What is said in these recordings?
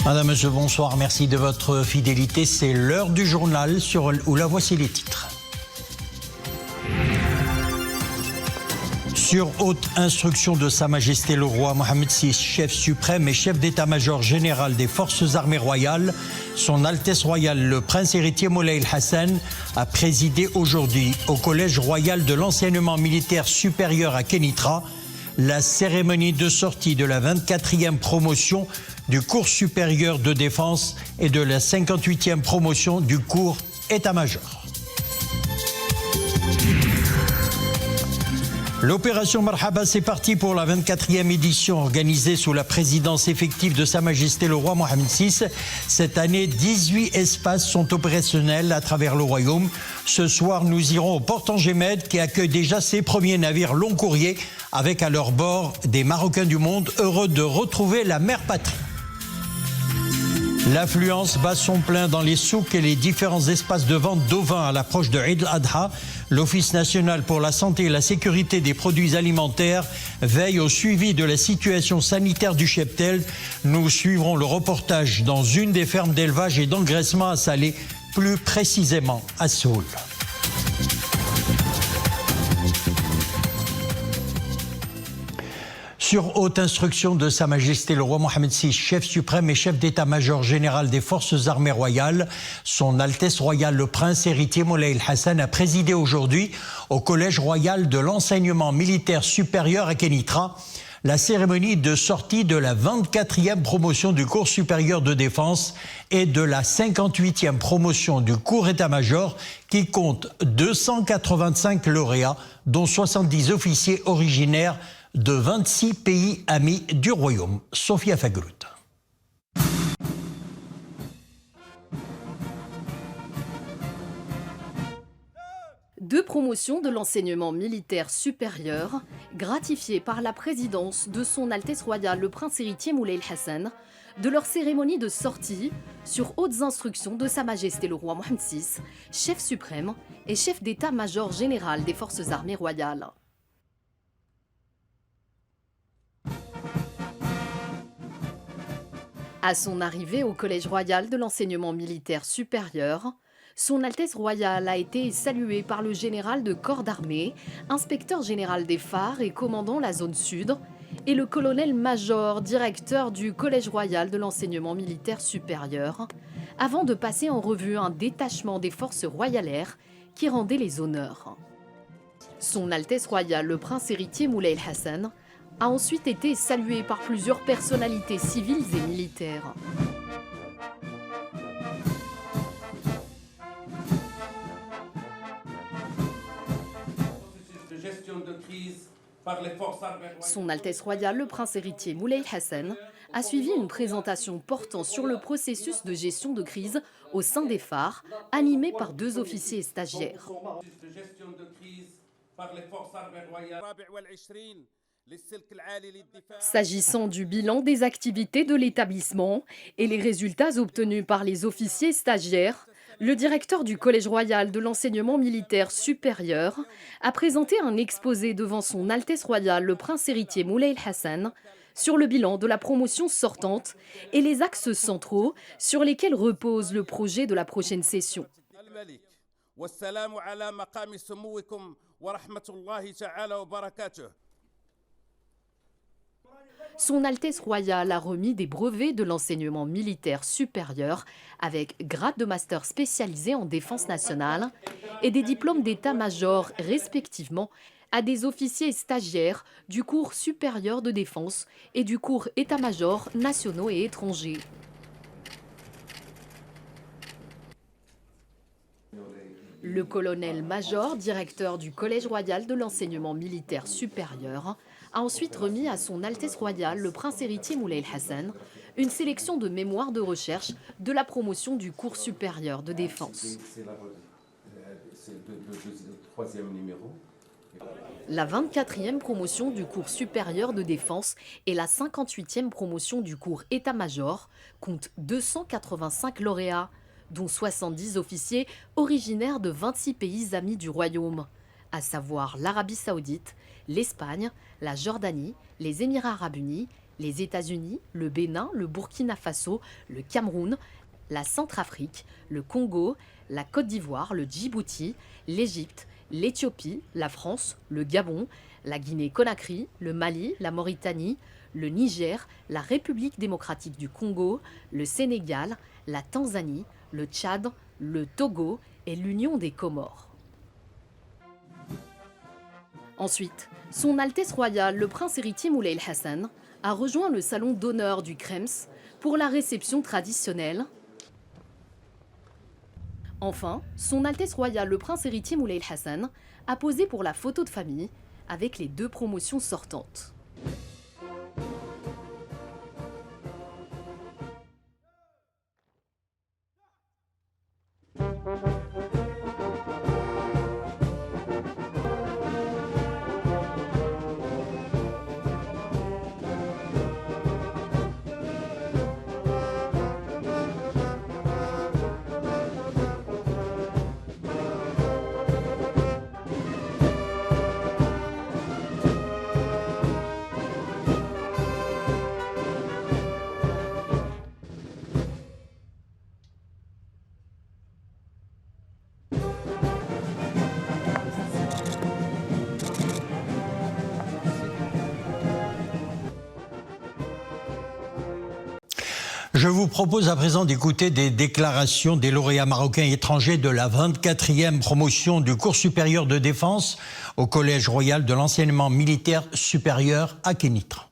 Madame, monsieur, bonsoir. Merci de votre fidélité. C'est l'heure du journal où la voici les titres. Sur haute instruction de Sa Majesté le Roi Mohammed VI, chef suprême et chef d'état-major général des Forces armées royales, Son Altesse royale le Prince héritier Moulay Hassan a présidé aujourd'hui au Collège royal de l'enseignement militaire supérieur à Kénitra la cérémonie de sortie de la 24e promotion du cours supérieur de défense et de la 58e promotion du cours état-major. L'opération Marhaba, c'est parti pour la 24e édition organisée sous la présidence effective de Sa Majesté le Roi Mohammed VI. Cette année, 18 espaces sont opérationnels à travers le royaume. Ce soir, nous irons au port Tangemed qui accueille déjà ses premiers navires long courrier avec à leur bord des Marocains du monde heureux de retrouver la mère patrie. L'affluence bat son plein dans les souks et les différents espaces de vente d'ovins à l'approche de Eid al-Adha. L'Office national pour la santé et la sécurité des produits alimentaires veille au suivi de la situation sanitaire du cheptel. Nous suivrons le reportage dans une des fermes d'élevage et d'engraissement à Salé, plus précisément à Soul. Sur haute instruction de Sa Majesté le Roi Mohammed VI, chef suprême et chef d'état-major général des Forces armées royales, Son Altesse royale le Prince héritier Moulay Hassan a présidé aujourd'hui au Collège royal de l'enseignement militaire supérieur à Kénitra la cérémonie de sortie de la 24e promotion du cours supérieur de défense et de la 58e promotion du cours état-major qui compte 285 lauréats, dont 70 officiers originaires de 26 pays amis du royaume. Sophia Fagrout. Deux promotions de l'enseignement militaire supérieur, gratifiées par la présidence de Son Altesse royale le Prince héritier Moulay Hassan, de leur cérémonie de sortie sur hautes instructions de Sa Majesté le Roi Mohammed VI, chef suprême et chef d'état-major général des Forces armées royales. À son arrivée au Collège royal de l'enseignement militaire supérieur, Son Altesse royale a été saluée par le général de corps d'armée, inspecteur général des phares et commandant la zone sud, et le colonel-major, directeur du Collège royal de l'enseignement militaire supérieur, avant de passer en revue un détachement des forces royalaires qui rendait les honneurs. Son Altesse royale le Prince héritier Moulay Hassan a ensuite été salué par plusieurs personnalités civiles et militaires. Son Altesse royale le Prince héritier Moulay Hassan a suivi une présentation portant sur le processus de gestion de crise au sein des phares, animé par deux officiers stagiaires. S'agissant du bilan des activités de l'établissement et les résultats obtenus par les officiers stagiaires, le directeur du Collège royal de l'enseignement militaire supérieur a présenté un exposé devant Son Altesse royale le Prince héritier Moulay Hassan sur le bilan de la promotion sortante et les axes centraux sur lesquels repose le projet de la prochaine session. Son Altesse royale a remis des brevets de l'enseignement militaire supérieur avec grade de master spécialisé en défense nationale et des diplômes d'état-major respectivement à des officiers stagiaires du cours supérieur de défense et du cours état-major nationaux et étrangers. Le colonel-major, directeur du Collège royal de l'enseignement militaire supérieur, a ensuite remis à Son Altesse royale le Prince héritier Moulay Hassan une sélection de mémoires de recherche de la promotion du cours supérieur de défense. La 24e promotion du cours supérieur de défense et la 58e promotion du cours état-major comptent 285 lauréats, dont 70 officiers originaires de 26 pays amis du royaume, à savoir l'Arabie saoudite, l'Espagne, la Jordanie, les Émirats arabes unis Les États-Unis, le Bénin, le Burkina Faso, le Cameroun, la Centrafrique, le Congo, la Côte d'Ivoire, le Djibouti, l'Égypte, l'Éthiopie, la France, le Gabon, la Guinée-Conakry, le Mali, la Mauritanie, le Niger, la République démocratique du Congo, le Sénégal, la Tanzanie, le Tchad, le Togo et l'Union des Comores. Ensuite, Son Altesse Royale, le prince héritier Moulay El Hassan, a rejoint le salon d'honneur du Krems pour la réception traditionnelle. Enfin, Son Altesse Royale, le prince héritier Moulay El Hassan, a posé pour la photo de famille avec les 2 promotions sortantes. Je vous propose à présent d'écouter des déclarations des lauréats marocains et étrangers de la 24e promotion du cours supérieur de défense au Collège royal de l'enseignement militaire supérieur à Kénitre.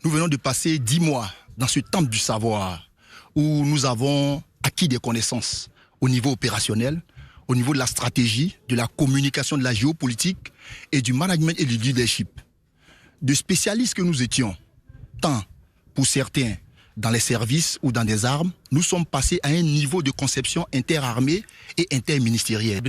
Nous venons de passer 10 mois dans ce temple du savoir où nous avons acquis des connaissances au niveau opérationnel, au niveau de la stratégie, de la communication, de la géopolitique et du management et du leadership. De spécialistes que nous étions, tant pour certains dans les services ou dans des armes, nous sommes passés à un niveau de conception interarmée et interministérielle.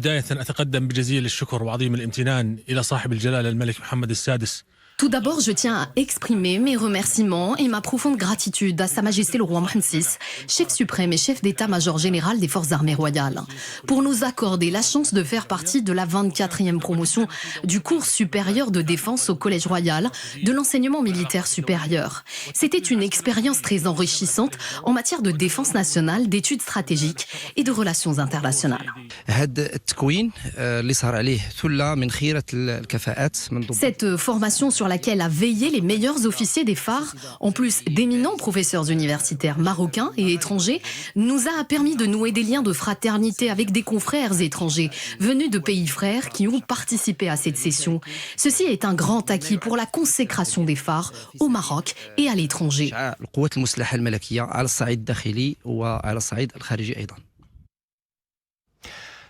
Tout d'abord, je tiens à exprimer mes remerciements et ma profonde gratitude à Sa Majesté le roi Mohammed VI, chef suprême et chef d'état-major général des forces armées royales, pour nous accorder la chance de faire partie de la 24e promotion du cours supérieur de défense au Collège royal de l'enseignement militaire supérieur. C'était une expérience très enrichissante en matière de défense nationale, d'études stratégiques et de relations internationales. Cette formation sur laquelle a veillé les meilleurs officiers des phares, en plus d'éminents professeurs universitaires marocains et étrangers, nous a permis de nouer des liens de fraternité avec des confrères étrangers venus de pays frères qui ont participé à cette session. Ceci est un grand acquis pour la consécration des phares au Maroc et à l'étranger.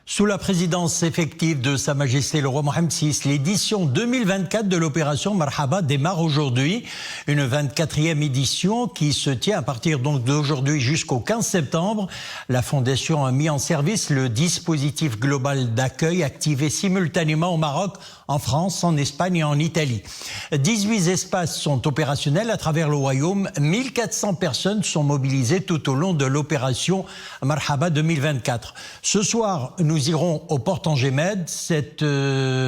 Sous la présidence effective de Sa Majesté le roi Mohammed VI, l'édition 2024 de l'opération Marhaba démarre aujourd'hui. Une 24e édition qui se tient à partir donc d'aujourd'hui jusqu'au 15 septembre. La Fondation a mis en service le dispositif global d'accueil activé simultanément au Maroc, en France, en Espagne et en Italie. 18 espaces sont opérationnels à travers le royaume. 1400 personnes sont mobilisées tout au long de l'opération Marhaba 2024. Ce soir, nous irons au port Tangemed. Cette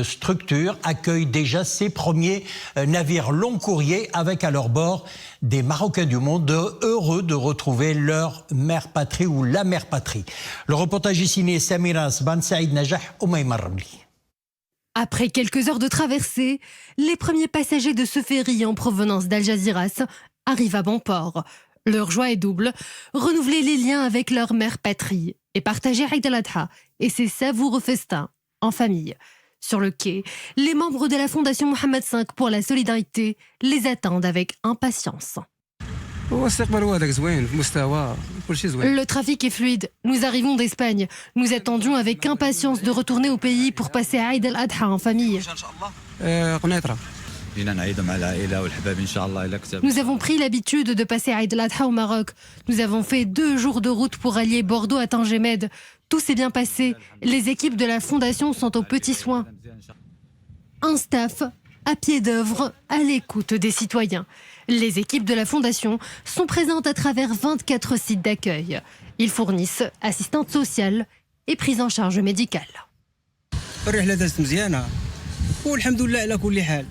structure accueille déjà ses premiers navires long courrier avec à leur bord des Marocains du monde heureux de retrouver leur mère patrie ou la mère patrie. Le reportage est signé Samira Ben Saïd Najah Oumaïma Ramli. Après quelques heures de traversée, les premiers passagers de ce ferry en provenance d'Al Jaziras arrivent à bon port. Leur joie est double, renouveler les liens avec leur mère patrie et partager Eid al-Adha et ses savoureux festins en famille. Sur le quai, les membres de la Fondation Mohammed V pour la solidarité les attendent avec impatience. Le trafic est fluide. Nous arrivons d'Espagne. Nous attendions avec impatience de retourner au pays pour passer à Eid al-Adha en famille. Nous avons pris l'habitude de passer à Eid al-Adha au Maroc. Nous avons fait 2 jours de route pour allier Bordeaux à Tangemed. Tout s'est bien passé. Les équipes de la Fondation sont aux petits soins. Un staff à pied d'œuvre, à l'écoute des citoyens. Les équipes de la Fondation sont présentes à travers 24 sites d'accueil. Ils fournissent assistance sociale et prise en charge médicale.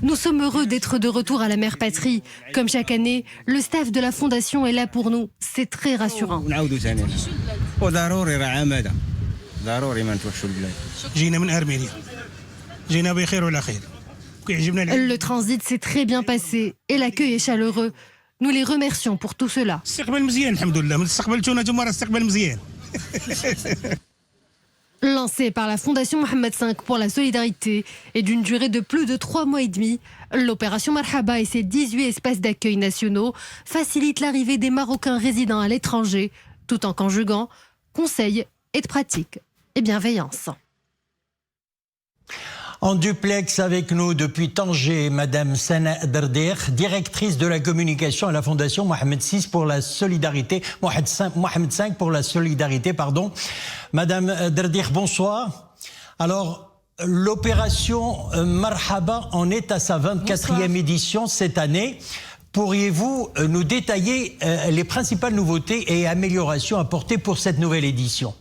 Nous sommes heureux d'être de retour à la mère patrie. Comme chaque année, le staff de la Fondation est là pour nous. C'est très rassurant. Le transit s'est très bien passé et l'accueil est chaleureux. Nous les remercions pour tout cela. Lancé par la Fondation Mohamed V pour la solidarité et d'une durée de plus de 3 mois et demi, l'opération Marhaba et ses 18 espaces d'accueil nationaux facilitent l'arrivée des Marocains résidant à l'étranger, tout en conjuguant conseils, aide pratique et bienveillance. En duplex avec nous depuis Tanger, Madame Sana Derdir, directrice de la communication à la Fondation Mohamed VI pour la solidarité, Mohamed V pour la solidarité, pardon. Madame Derdir, bonsoir. Alors, l'opération Marhaba en est à sa 24e édition cette année. Pourriez-vous nous détailler les principales nouveautés et améliorations apportées pour cette nouvelle édition ?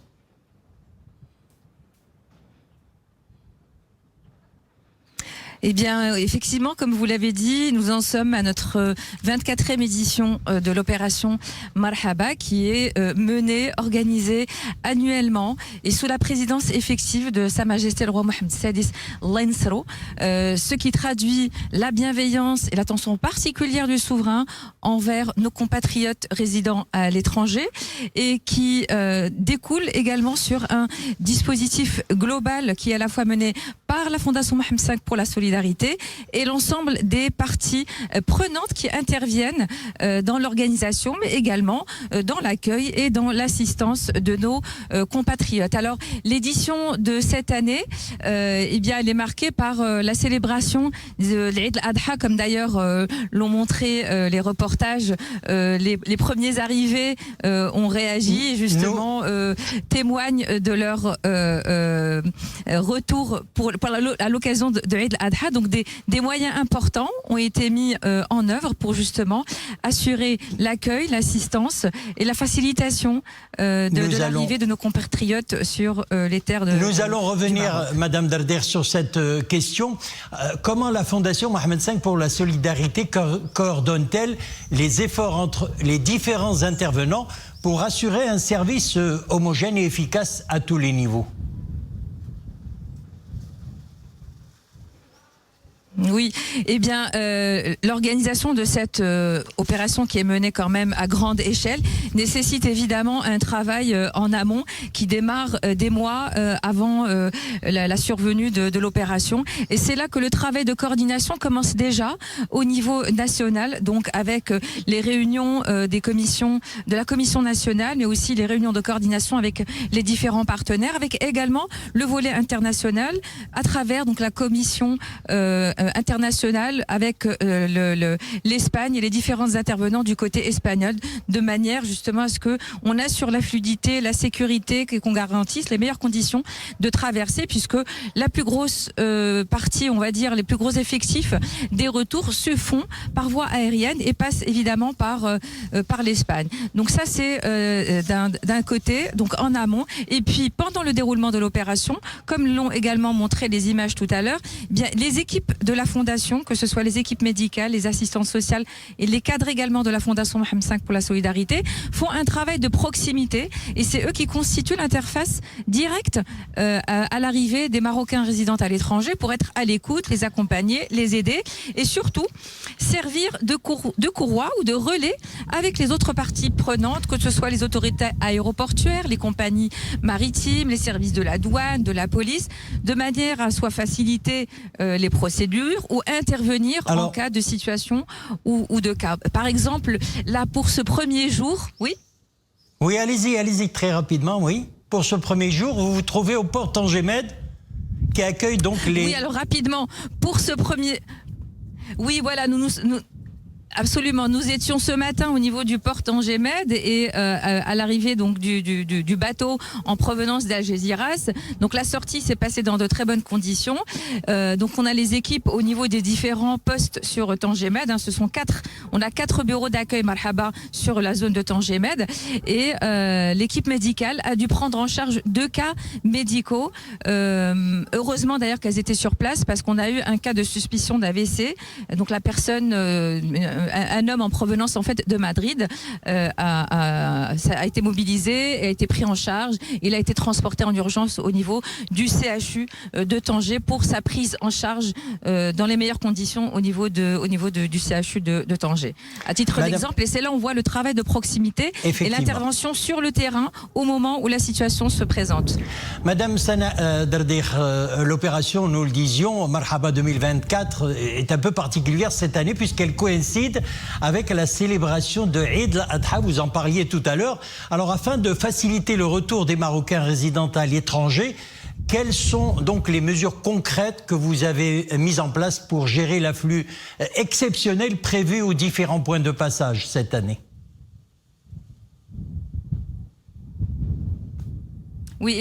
Eh bien, effectivement, comme vous l'avez dit, nous en sommes à notre 24e édition de l'opération Marhaba, qui est menée, organisée annuellement et sous la présidence effective de Sa Majesté le roi Mohamed VI Lansro, ce qui traduit la bienveillance et l'attention particulière du souverain envers nos compatriotes résidant à l'étranger et qui découle également sur un dispositif global qui est à la fois mené par la Fondation Mohamed V pour la solidarité et l'ensemble des parties prenantes qui interviennent dans l'organisation, mais également dans l'accueil et dans l'assistance de nos compatriotes. Alors, l'édition de cette année, eh bien, elle est marquée par la célébration de l'Eid al-Adha, comme d'ailleurs l'ont montré les reportages. Les premiers arrivés ont réagi et justement témoignent de leur retour à l'occasion de l'Eid al-Adha. Donc des moyens importants ont été mis en œuvre pour justement assurer l'accueil, l'assistance et la facilitation de l'arrivée de nos compatriotes sur les terres de Nous allons revenir, Madame Derdir, sur cette question. Comment la Fondation Mohamed V pour la solidarité coordonne-t-elle les efforts entre les différents intervenants pour assurer un service homogène et efficace à tous les niveaux ? Oui, eh bien, l'organisation de cette opération qui est menée quand même à grande échelle nécessite évidemment un travail en amont qui démarre des mois avant la survenue de l'opération. Et c'est là que le travail de coordination commence déjà au niveau national, donc avec les réunions des commissions, de la Commission nationale, mais aussi les réunions de coordination avec les différents partenaires, avec également le volet international à travers donc la Commission internationale avec l'Espagne et les différents intervenants du côté espagnol, de manière justement à ce que on assure la fluidité, la sécurité, qu'on garantisse les meilleures conditions de traversée, puisque la plus grosse partie, on va dire, les plus gros effectifs des retours se font par voie aérienne et passent évidemment par l'Espagne. Donc ça c'est d'un côté, donc en amont, et puis pendant le déroulement de l'opération, comme l'ont également montré les images tout à l'heure, bien les équipes de la Fondation, que ce soit les équipes médicales, les assistantes sociales et les cadres également de la Fondation Mohamed V pour la solidarité, font un travail de proximité et c'est eux qui constituent l'interface directe à l'arrivée des Marocains résidant à l'étranger pour être à l'écoute, les accompagner, les aider et surtout servir de courroie ou de relais avec les autres parties prenantes, que ce soit les autorités aéroportuaires, les compagnies maritimes, les services de la douane, de la police, de manière à soit faciliter les procédures ou intervenir en cas de situation ou de cas. Par exemple, là pour ce premier jour, oui. Oui, allez-y très rapidement, oui. Pour ce premier jour, vous vous trouvez au port Tanger-Med qui accueille donc les... Oui, alors rapidement, pour ce premier... Oui, voilà, Absolument. Nous étions ce matin au niveau du port Tanger Med et à l'arrivée donc du bateau en provenance d'Algeciras. Donc la sortie s'est passée dans de très bonnes conditions. Donc on a les équipes au niveau des différents postes sur Tanger Med. Ce sont on a 4 bureaux d'accueil Marhaba sur la zone de Tanger Med et l'équipe médicale a dû prendre en charge 2 cas médicaux. Heureusement d'ailleurs qu'elles étaient sur place parce qu'on a eu un cas de suspicion d'AVC. Donc la personne un homme en provenance en fait de Madrid a été mobilisé, a été pris en charge. Il a été transporté en urgence au niveau du CHU de Tanger pour sa prise en charge dans les meilleures conditions au niveau du CHU de Tanger. À titre d'exemple, et c'est là où on voit le travail de proximité et l'intervention sur le terrain au moment où la situation se présente. Madame Sana Dardekh, l'opération, nous le disions, Marhaba 2024 est un peu particulière cette année puisqu'elle coïncide avec la célébration de Eid al-Adha, vous en parliez tout à l'heure. Alors afin de faciliter le retour des Marocains résidant à l'étranger, quelles sont donc les mesures concrètes que vous avez mises en place pour gérer l'afflux exceptionnel prévu aux différents points de passage cette année ? Oui,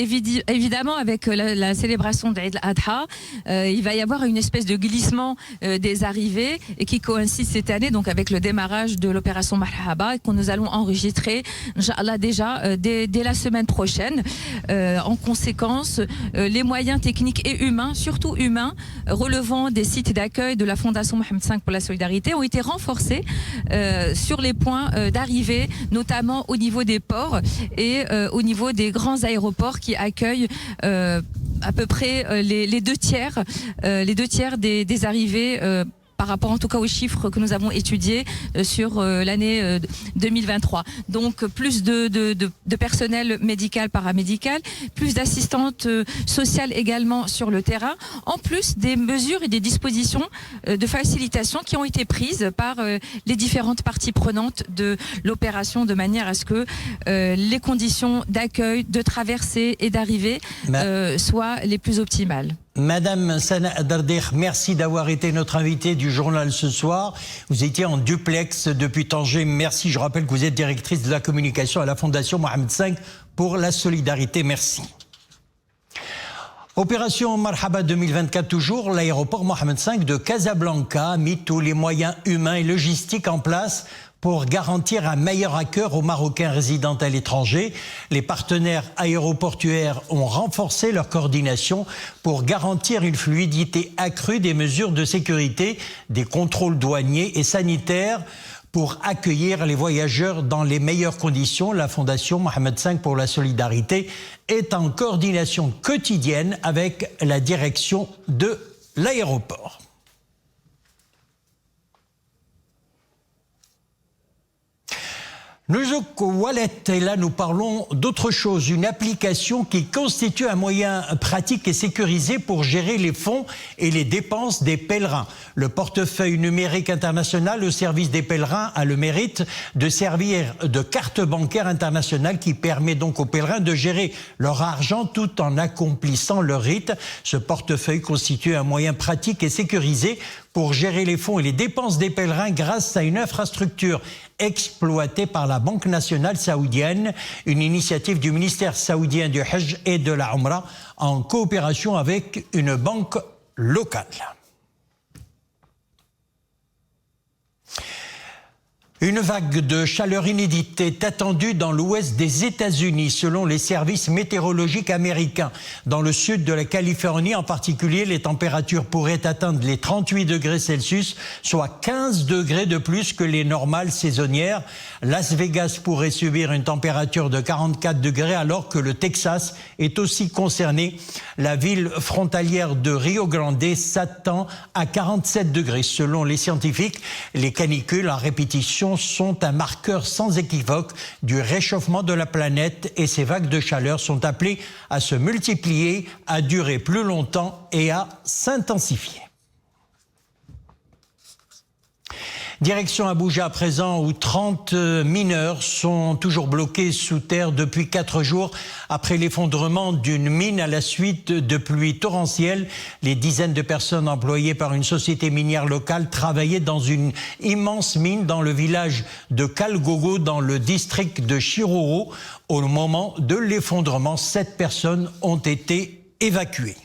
évidemment, avec la célébration d'Eid al-Adha, il va y avoir une espèce de glissement des arrivées et qui coïncide cette année donc avec le démarrage de l'opération Marhaba que nous allons enregistrer, Inch'Allah, déjà dès la semaine prochaine. En conséquence, les moyens techniques et humains, surtout humains, relevant des sites d'accueil de la Fondation Mohamed V pour la solidarité, ont été renforcés sur les points d'arrivée, notamment au niveau des ports et au niveau des grands aéroports qui accueille à peu près les 2 tiers des arrivées par rapport en tout cas aux chiffres que nous avons étudiés sur l'année 2023. Donc plus de personnel médical, paramédical, plus d'assistantes sociales également sur le terrain, en plus des mesures et des dispositions de facilitation qui ont été prises par les différentes parties prenantes de l'opération de manière à ce que les conditions d'accueil, de traversée et d'arrivée soient les plus optimales. Madame Sana Dardekh, merci d'avoir été notre invitée du journal ce soir. Vous étiez en duplex depuis Tanger. Merci. Je rappelle que vous êtes directrice de la communication à la Fondation Mohamed V pour la solidarité. Merci. Opération Marhaba 2024 toujours, l'aéroport Mohamed V de Casablanca a mis tous les moyens humains et logistiques en place pour garantir un meilleur accueil aux Marocains résidant à l'étranger. Les partenaires aéroportuaires ont renforcé leur coordination pour garantir une fluidité accrue des mesures de sécurité, des contrôles douaniers et sanitaires pour accueillir les voyageurs dans les meilleures conditions. La Fondation Mohamed V pour la solidarité est en coordination quotidienne avec la direction de l'aéroport. Nuzuk Wallet, et là nous parlons d'autre chose, une application qui constitue un moyen pratique et sécurisé pour gérer les fonds et les dépenses des pèlerins. Le portefeuille numérique international au service des pèlerins a le mérite de servir de carte bancaire internationale qui permet donc aux pèlerins de gérer leur argent tout en accomplissant leur rite. Ce portefeuille constitue un moyen pratique et sécurisé pour gérer les fonds et les dépenses des pèlerins grâce à une infrastructure exploitée par la Banque nationale saoudienne, une initiative du ministère saoudien du Hajj et de la Umrah en coopération avec une banque locale. Une vague de chaleur inédite est attendue dans l'ouest des États-Unis, selon les services météorologiques américains. Dans le sud de la Californie, en particulier, les températures pourraient atteindre les 38 degrés Celsius, soit 15 degrés de plus que les normales saisonnières. Las Vegas pourrait subir une température de 44 degrés, alors que le Texas est aussi concerné. La ville frontalière de Rio Grande s'attend à 47 degrés. Selon les scientifiques, les canicules en répétition sont un marqueur sans équivoque du réchauffement de la planète et ces vagues de chaleur sont appelées à se multiplier, à durer plus longtemps et à s'intensifier. Direction Abuja à présent, où 30 mineurs sont toujours bloqués sous terre depuis 4 jours après l'effondrement d'une mine à la suite de pluies torrentielles. Les dizaines de personnes employées par une société minière locale travaillaient dans une immense mine dans le village de Kalgogo, dans le district de Shiroro. Au moment de l'effondrement, 7 personnes ont été évacuées.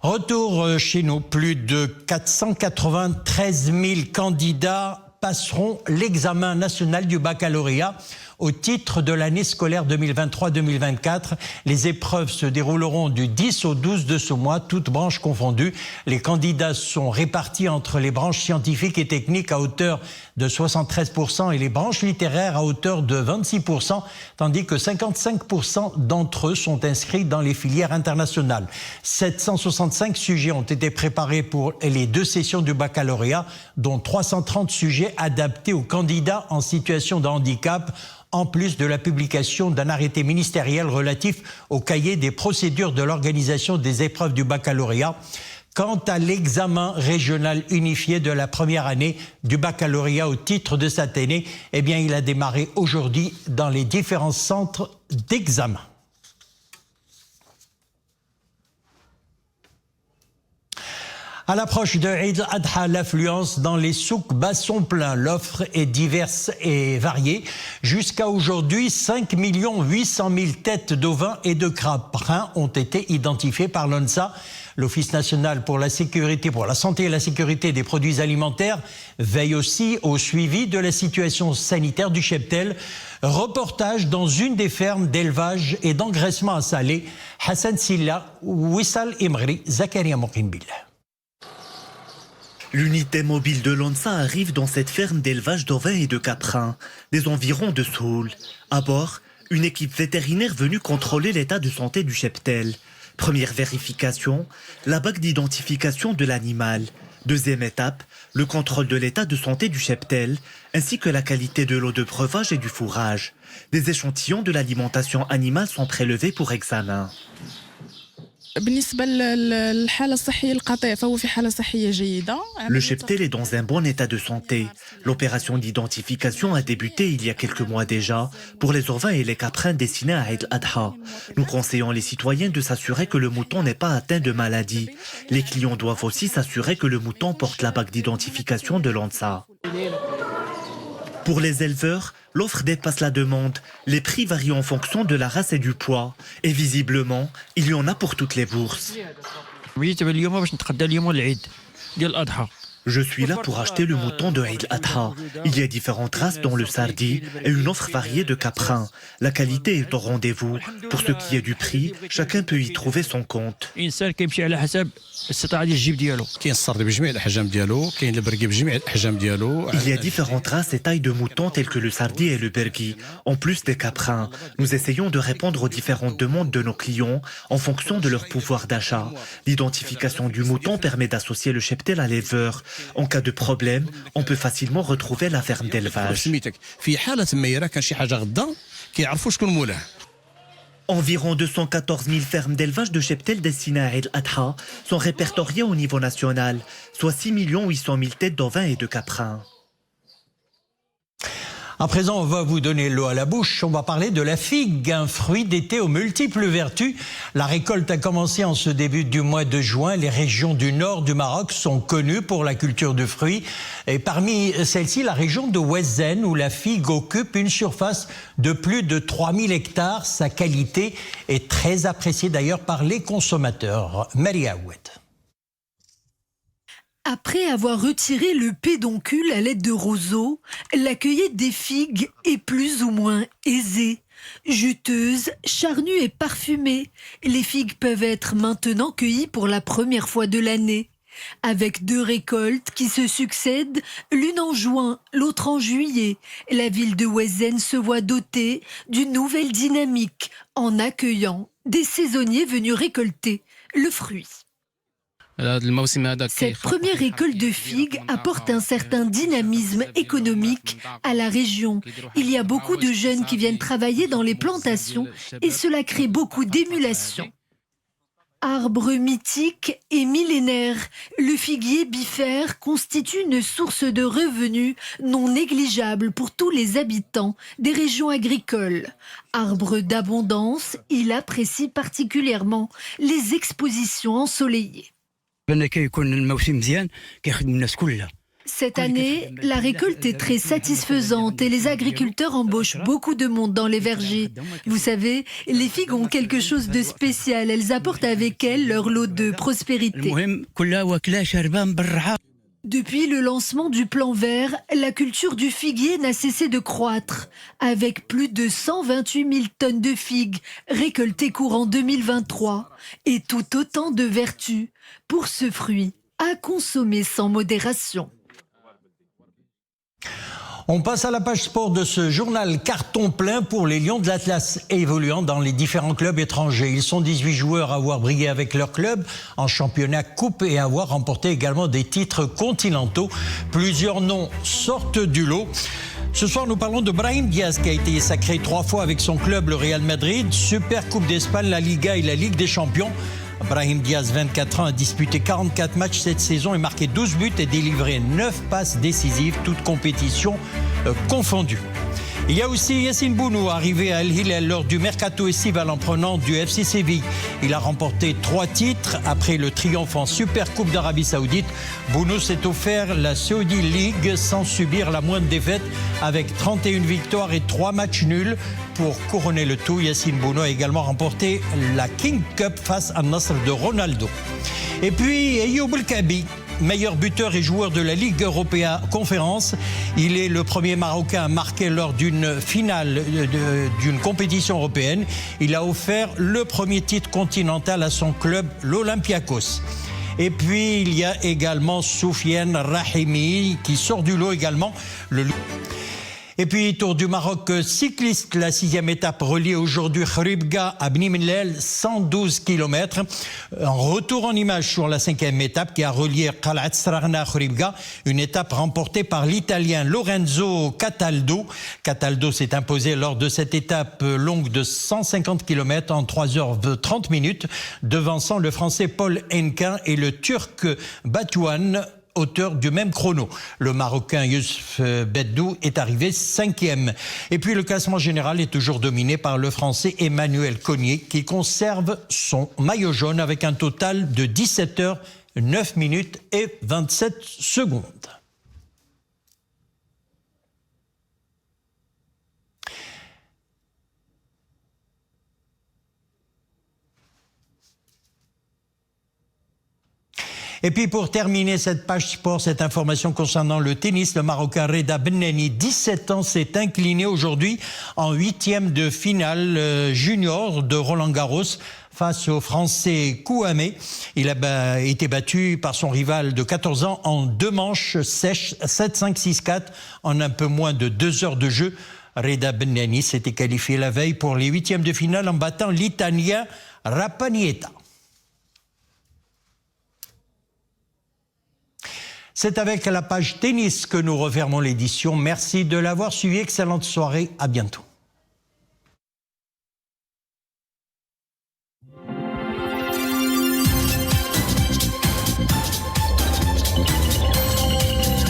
Retour chez nous, plus de 493 000 candidats passeront l'examen national du baccalauréat au titre de l'année scolaire 2023-2024. Les épreuves se dérouleront du 10 au 12 de ce mois, toutes branches confondues. Les candidats sont répartis entre les branches scientifiques et techniques à hauteur de 73% et les branches littéraires à hauteur de 26%, tandis que 55% d'entre eux sont inscrits dans les filières internationales. 765 sujets ont été préparés pour les 2 sessions du baccalauréat, dont 330 sujets adaptés aux candidats en situation de handicap, en plus de la publication d'un arrêté ministériel relatif au cahier des procédures de l'organisation des épreuves du baccalauréat. Quant à l'examen régional unifié de la première année du baccalauréat au titre de cette année, eh bien, il a démarré aujourd'hui dans les différents centres d'examen. À l'approche de Eid al-Adha, l'affluence dans les souks bat son plein. L'offre est diverse et variée. Jusqu'à aujourd'hui, 5 800 000 têtes d'ovins et de caprins ont été identifiées par l'ONSA. L'Office national pour la santé et la sécurité des produits alimentaires veille aussi au suivi de la situation sanitaire du cheptel. Reportage dans une des fermes d'élevage et d'engraissement à Salé. Hassan Silla, Wissal Imri, Zakaria Mokinbillah. L'unité mobile de l'ONSA arrive dans cette ferme d'élevage d'ovins et de caprins, des environs de Soul. À bord, une équipe vétérinaire venue contrôler l'état de santé du cheptel. Première vérification, la bague d'identification de l'animal. Deuxième étape, le contrôle de l'état de santé du cheptel, ainsi que la qualité de l'eau de breuvage et du fourrage. Des échantillons de l'alimentation animale sont prélevés pour examen. Le cheptel est dans un bon état de santé. L'opération d'identification a débuté il y a quelques mois déjà pour les ovins et les caprins destinés à Eid al-Adha. Nous conseillons les citoyens de s'assurer que le mouton n'est pas atteint de maladie. Les clients doivent aussi s'assurer que le mouton porte la bague d'identification de l'ONSA. Pour les éleveurs, l'offre dépasse la demande. Les prix varient en fonction de la race et du poids. Et visiblement, il y en a pour toutes les bourses. Je suis là pour acheter le mouton de Eid al-Adha. Il y a différentes races dont le sardi et une offre variée de caprins. La qualité est au rendez-vous. Pour ce qui est du prix, chacun peut y trouver son compte. Il y a différentes races et tailles de moutons telles que le sardi et le bergui, en plus des caprins. Nous essayons de répondre aux différentes demandes de nos clients en fonction de leur pouvoir d'achat. L'identification du mouton permet d'associer le cheptel à l'éleveur. En cas de problème, on peut facilement retrouver la ferme d'élevage. Environ 214 000 fermes d'élevage de cheptel destinées à Eid al-Adha sont répertoriées au niveau national, soit 6 800 000 têtes d'ovins et de caprins. À présent, on va vous donner l'eau à la bouche. On va parler de la figue, un fruit d'été aux multiples vertus. La récolte a commencé en ce début du mois de juin. Les régions du nord du Maroc sont connues pour la culture de fruits. Et parmi celles-ci, la région de Ouezzane, où la figue occupe une surface de plus de 3000 hectares. Sa qualité est très appréciée d'ailleurs par les consommateurs. Maria Oued. Après avoir retiré le pédoncule à l'aide de roseaux, la cueillette des figues est plus ou moins aisée. Juteuses, charnues et parfumées, les figues peuvent être maintenant cueillies pour la première fois de l'année. Avec 2 récoltes qui se succèdent, l'une en juin, l'autre en juillet, la ville de Ouezzane se voit dotée d'une nouvelle dynamique en accueillant des saisonniers venus récolter le fruit. Cette première récolte de figues apporte un certain dynamisme économique à la région. Il y a beaucoup de jeunes qui viennent travailler dans les plantations et cela crée beaucoup d'émulation. Arbre mythique et millénaire, le figuier bifère constitue une source de revenus non négligeable pour tous les habitants des régions agricoles. Arbre d'abondance, il apprécie particulièrement les expositions ensoleillées. Cette année, la récolte est très satisfaisante et les agriculteurs embauchent beaucoup de monde dans les vergers. Vous savez, les figues ont quelque chose de spécial. Elles apportent avec elles leur lot de prospérité. Depuis le lancement du plan vert, la culture du figuier n'a cessé de croître, avec plus de 128 000 tonnes de figues récoltées courant 2023 et tout autant de vertus pour ce fruit à consommer sans modération. On passe à la page sport de ce journal carton plein pour les Lions de l'Atlas évoluant dans les différents clubs étrangers. Ils sont 18 joueurs à avoir brillé avec leur club en championnat coupe et à avoir remporté également des titres continentaux. Plusieurs noms sortent du lot. Ce soir, nous parlons de Brahim Diaz qui a été sacré 3 fois avec son club, le Real Madrid, Super Coupe d'Espagne, la Liga et la Ligue des Champions. Brahim Diaz, 24 ans, a disputé 44 matchs cette saison et marqué 12 buts et délivré 9 passes décisives, toutes compétitions confondues. Il y a aussi Yassine Bounou, arrivé à Al Hilal lors du mercato estival en prenant du FC Séville. Il a remporté 3 titres après le triomphe en Super Coupe d'Arabie Saoudite. Bounou s'est offert la Saudi League sans subir la moindre défaite avec 31 victoires et 3 matchs nuls. Pour couronner le tout, Yassine Bounou a également remporté la King Cup face à Nasr de Ronaldo. Et puis Ayoub El Kabi, meilleur buteur et joueur de la Ligue Européenne Conférence. Il est le premier Marocain à marquer lors d'une finale d'une compétition européenne. Il a offert le premier titre continental à son club, l'Olympiakos. Et puis il y a également Soufiane Rahimi qui sort du lot également. Et puis, Tour du Maroc cycliste, la 6e étape reliée aujourd'hui Khouribga à Bni Mellel, 112 km. En retour en image sur la 5e étape qui a relié Qalat Sragna à Khouribga, une étape remportée par l'Italien Lorenzo Cataldo. Cataldo s'est imposé lors de cette étape longue de 150 km en 3h30, devançant le Français Paul Henquin et le Turc Batouane, auteur du même chrono. Le Marocain Youssef Beddou est arrivé 5e. Et puis le classement général est toujours dominé par le Français Emmanuel Cognier qui conserve son maillot jaune avec un total de 17 h 9 minutes et 27 secondes. Et puis pour terminer cette page sport, cette information concernant le tennis, le Marocain Reda Beneni, 17 ans, s'est incliné aujourd'hui en 8e de finale junior de Roland-Garros face au Français Kouamé. Il a été battu par son rival de 14 ans en 2 manches sèches, 7-5, 6-4, en un peu moins de 2 heures de jeu. Reda Beneni s'était qualifié la veille pour les 8e de finale en battant l'Italien Rapanieta. C'est avec la page tennis que nous refermons l'édition. Merci de l'avoir suivi. Excellente soirée. À bientôt.